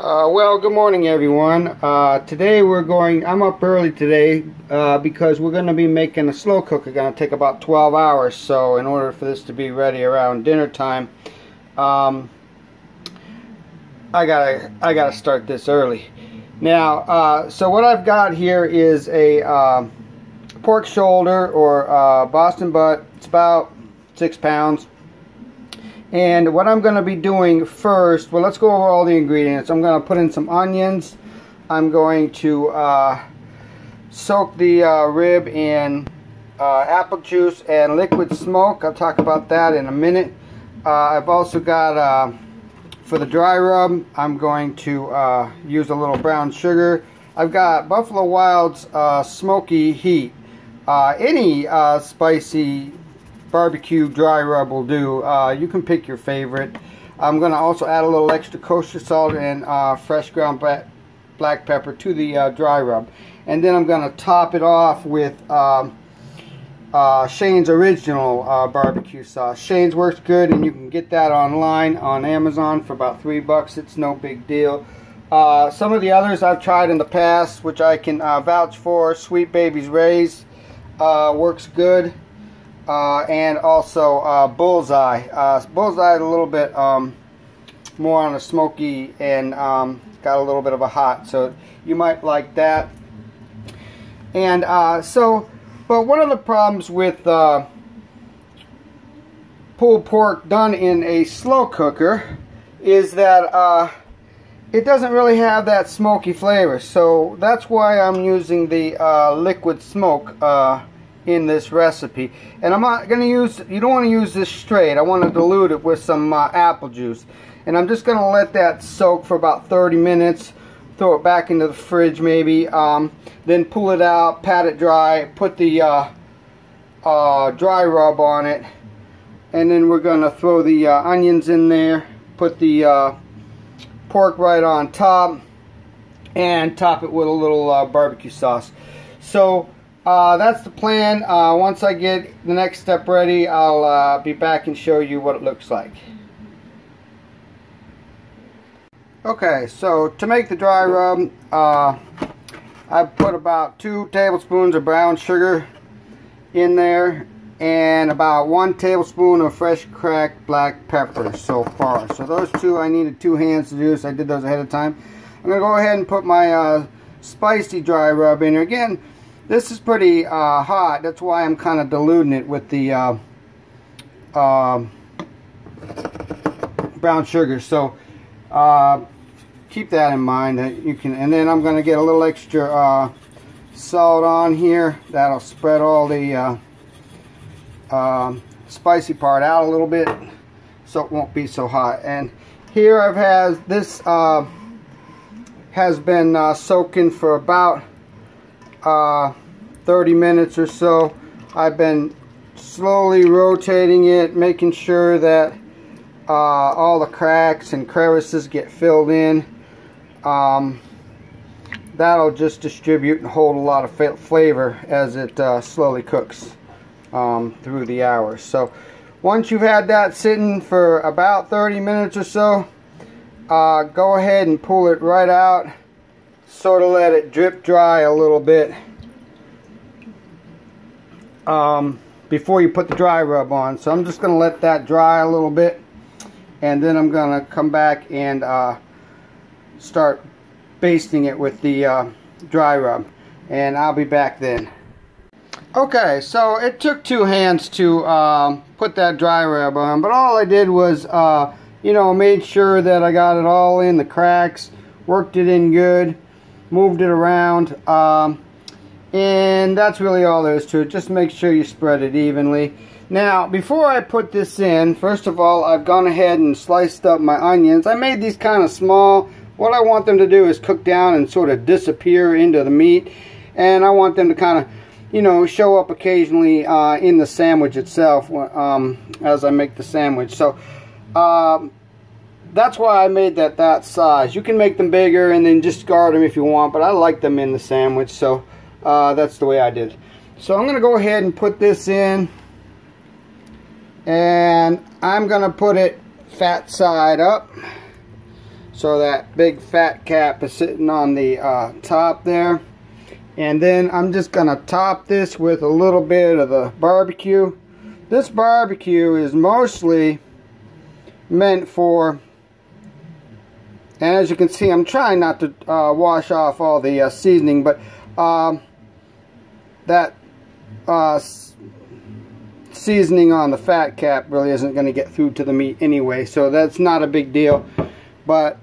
Well, good morning, everyone. Today I'm up early today because we're going to be making a slow cooker. Going to take about 12 hours. So in order for this to be ready around dinner time, I gotta start this early. Now, so what I've got here is a pork shoulder or Boston butt. It's about 6 pounds. And what I'm going to be doing first, well, let's go over all the ingredients. I'm going to put in some onions. I'm going to soak the rib in apple juice and liquid smoke. I'll talk about that in a minute. I've also got, for the dry rub, I'm going to use a little brown sugar. I've got Buffalo Wild's Smoky Heat. Any spicy barbecue dry rub will do. You can pick your favorite. I'm going to also add a little extra kosher salt and fresh ground black pepper to the dry rub. And then I'm going to top it off with Shane's original barbecue sauce. Shane's works good, and you can get that online on Amazon for about $3. It's no big deal. Some of the others I've tried in the past, which I can vouch for, Sweet Baby's Ray's works good. And also Bullseye. Bullseye is a little bit more on a smoky and got a little bit of a hot, so you might like that. And but one of the problems with pulled pork done in a slow cooker is that it doesn't really have that smoky flavor. So that's why I'm using the liquid smoke in this recipe. And I'm not going to use, you don't want to use this straight. I want to dilute it with some apple juice. And I'm just going to let that soak for about 30 minutes. Throw it back into the fridge maybe. Then pull it out, pat it dry, put the dry rub on it. And then we're going to throw the onions in there. Put the pork right on top. And top it with a little barbecue sauce. So that's the plan. Once I get the next step ready, I'll be back and show you what it looks like. Okay, so to make the dry rub, I've put about 2 tablespoons of brown sugar in there and about 1 tablespoon of fresh cracked black pepper so far. So those two, I needed 2 hands to do, so I did those ahead of time. I'm going to go ahead and put my spicy dry rub in here. Again, this is pretty hot. That's why I'm kind of diluting it with the brown sugar. So keep that in mind. That you can. And then I'm going to get a little extra salt on here. That'll spread all the spicy part out a little bit, so it won't be so hot. And here I've had this has been soaking for about 30 minutes or so. I've been slowly rotating it, making sure that all the cracks and crevices get filled in. That'll just distribute and hold a lot of flavor as it slowly cooks through the hours. So once you've had that sitting for about 30 minutes or so, go ahead and pull it right out. Sort of let it drip dry a little bit before you put the dry rub on. So I'm just going to let that dry a little bit, and then I'm going to come back and start basting it with the dry rub, and I'll be back then. Okay, so it took 2 hands to put that dry rub on, but all I did was you know, made sure that I got it all in the cracks, worked it in good, moved it around, and that's really all there is to it. Just make sure you spread it evenly. Now, before I put this in, first of all, I've gone ahead and sliced up my onions. I made these kind of small. What I want them to do is cook down and sort of disappear into the meat, and I want them to kind of, you know, show up occasionally in the sandwich itself as I make the sandwich. So that's why I made that size. You can make them bigger and then discard them if you want, but I like them in the sandwich, so that's the way I did. So I'm going to go ahead and put this in, and I'm going to put it fat side up. So that big fat cap is sitting on the top there. And then I'm just going to top this with a little bit of the barbecue. This barbecue is mostly meant for, and as you can see, I'm trying not to wash off all the seasoning, but that seasoning on the fat cap really isn't going to get through to the meat anyway, so that's not a big deal. But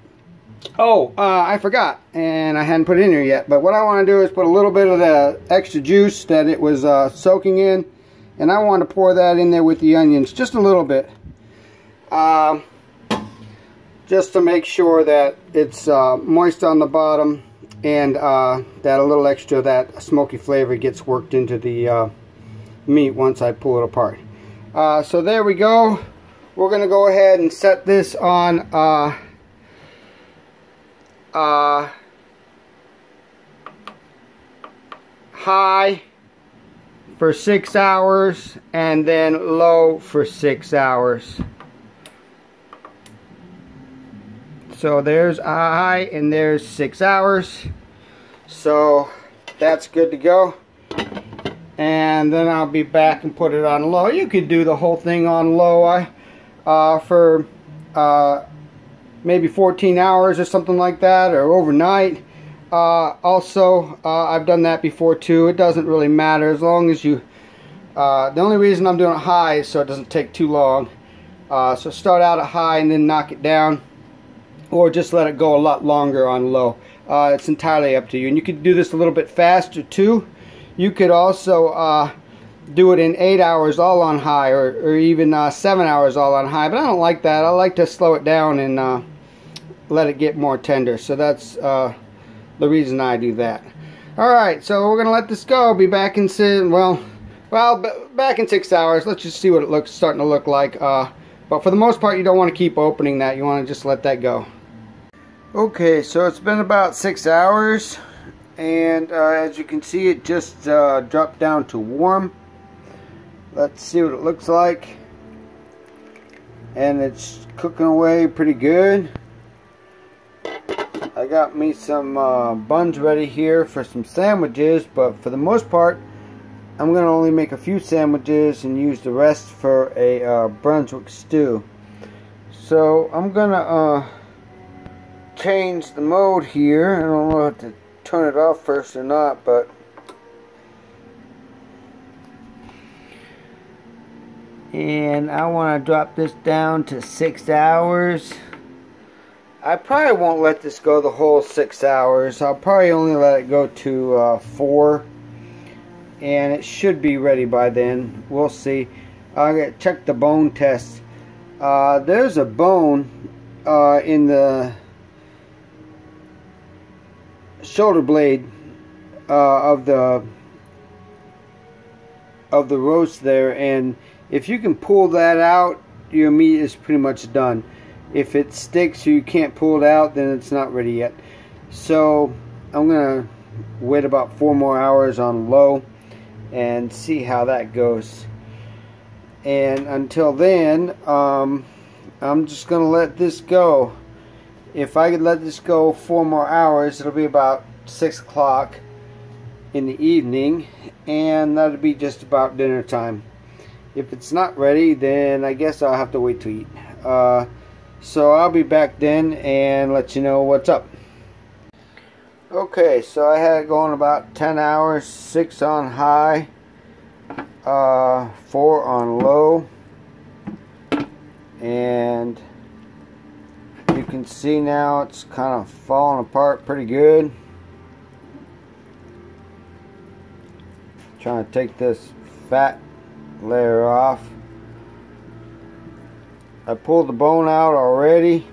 I forgot, and I hadn't put it in here yet, but what I want to do is put a little bit of the extra juice that it was soaking in, and I want to pour that in there with the onions, just a little bit, just to make sure that it's moist on the bottom, and that a little extra of that smoky flavor gets worked into the meat once I pull it apart. So there we go. We're going to go ahead and set this on high for 6 hours and then low for 6 hours. So there's high and there's 6 hours. So that's good to go. And then I'll be back and put it on low. You could do the whole thing on low for maybe 14 hours or something like that, or overnight. Also, I've done that before too. It doesn't really matter as long as you, the only reason I'm doing it high is so it doesn't take too long. So start out at high and then knock it down, or just let it go a lot longer on low. It's entirely up to you. And you could do this a little bit faster too. You could also do it in 8 hours all on high, or even 7 hours all on high, but I don't like that. I like to slow it down and let it get more tender. So that's the reason I do that. Alright, so we're gonna let this go. Be back in back in 6 hours. Let's just see what it starting to look like. But for the most part, you don't want to keep opening that. You want to just let that go. Okay, so it's been about 6 hours, and as you can see, it just dropped down to warm. Let's see what it looks like. And it's cooking away pretty good. I got me some buns ready here for some sandwiches, but for the most part, I'm going to only make a few sandwiches and use the rest for a Brunswick stew. So I'm going to change the mode here. I don't know if to turn it off first or not, but and I want to drop this down to 6 hours. I probably won't let this go the whole 6 hours. I'll probably only let it go to 4, and it should be ready by then. We'll see. I'll get check the bone test. There's a bone in the shoulder blade of the roast there, and if you can pull that out, your meat is pretty much done. If it sticks or you can't pull it out, then it's not ready yet. So I'm gonna wait about 4 more hours on low and see how that goes. And until then, I'm just gonna let this go. If I could let this go 4 more hours, it'll be about 6 o'clock in the evening, and that'll be just about dinner time. If it's not ready, then I guess I'll have to wait to eat. So I'll be back then and let you know what's up. Okay, so I had it going about 10 hours, 6 on high, 4 on low, and you can see now it's kind of falling apart pretty good. Trying to take this fat layer off. I pulled the bone out already.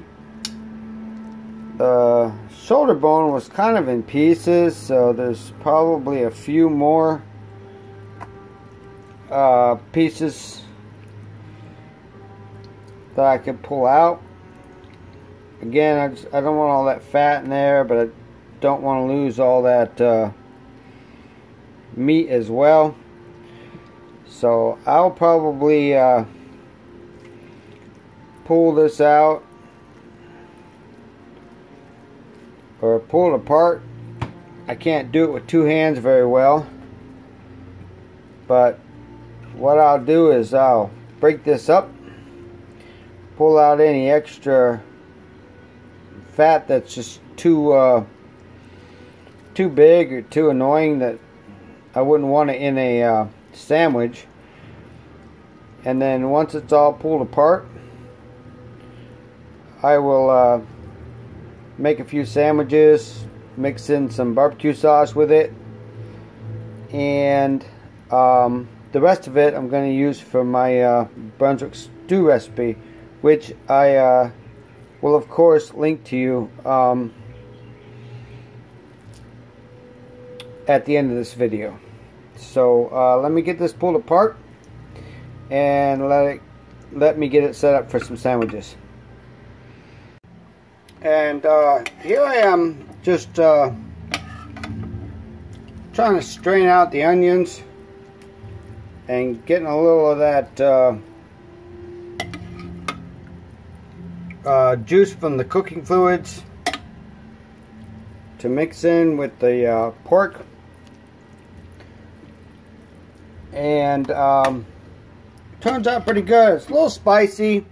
The shoulder bone was kind of in pieces, so there's probably a few more pieces that I could pull out. Again, I don't want all that fat in there, but I don't want to lose all that meat as well. So I'll probably pull this out or pull it apart. I can't do it with two hands very well, but what I'll do is I'll break this up, pull out any extra fat that's just too big or too annoying that I wouldn't want it in a sandwich. And then once it's all pulled apart, I will make a few sandwiches, mix in some barbecue sauce with it, and the rest of it I'm going to use for my Brunswick stew recipe, which I will of course link to you at the end of this video. So let me get this pulled apart and let me get it set up for some sandwiches. And here I am just trying to strain out the onions and getting a little of that juice from the cooking fluids to mix in with the pork. And turns out pretty good. It's a little spicy.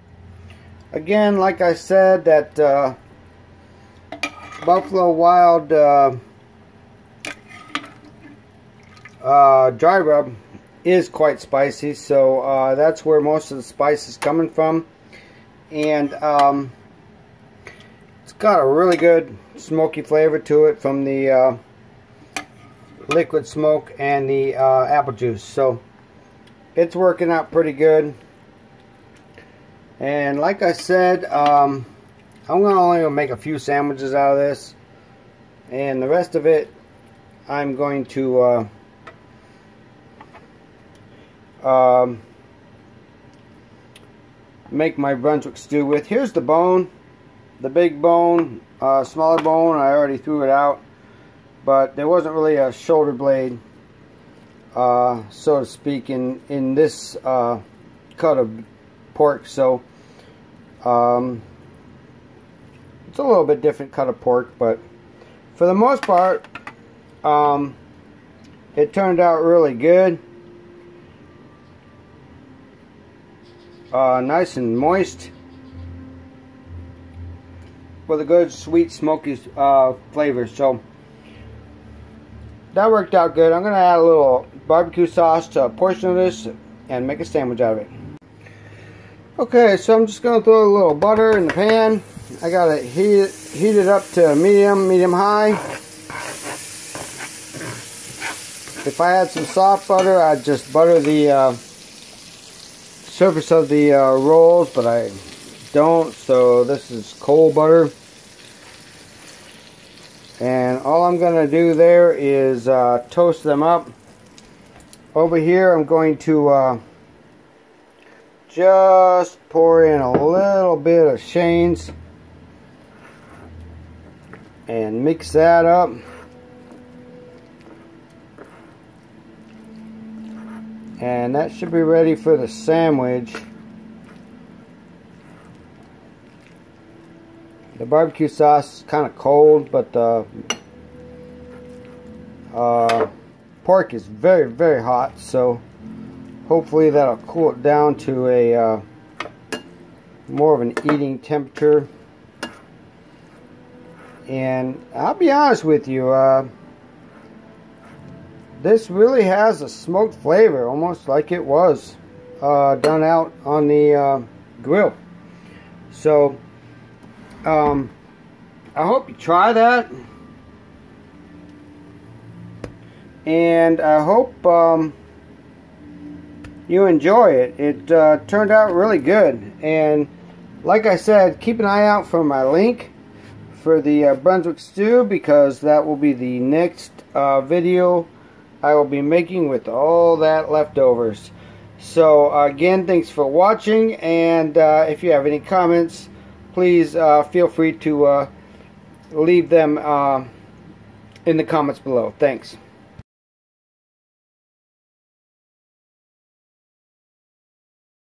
Again, like I said, that Buffalo Wild dry rub is quite spicy, so that's where most of the spice is coming from. And it's got a really good smoky flavor to it from the liquid smoke and the apple juice, so it's working out pretty good. And like I said, I'm only going to make a few sandwiches out of this, and the rest of it I'm going to make my Brunswick stew with. Here's the bone, the big bone, smaller bone. I already threw it out, but there wasn't really a shoulder blade, so to speak, in this cut of pork, so it's a little bit different cut of pork, but for the most part it turned out really good. Nice and moist with a good sweet smoky flavor, so that worked out good. I'm going to add a little barbecue sauce to a portion of this and make a sandwich out of it. Okay, so I'm just going to throw a little butter in the pan. I got it heated up to medium high. If I had some soft butter, I'd just butter the surface of the rolls, but I don't, so this is cold butter. And all I'm going to do there is toast them up. Over here I'm going to just pour in a little bit of Shane's and mix that up. And that should be ready for the sandwich. The barbecue sauce is kind of cold, but the pork is very, very hot, so hopefully that'll cool it down to a more of an eating temperature. And I'll be honest with you, this really has a smoked flavor, almost like it was done out on the grill. So I hope you try that, and I hope you enjoy it. It turned out really good, and like I said, keep an eye out for my link for the Brunswick stew, because that will be the next video I will be making with all that leftovers. So again, thanks for watching, and if you have any comments, please feel free to leave them in the comments below. Thanks.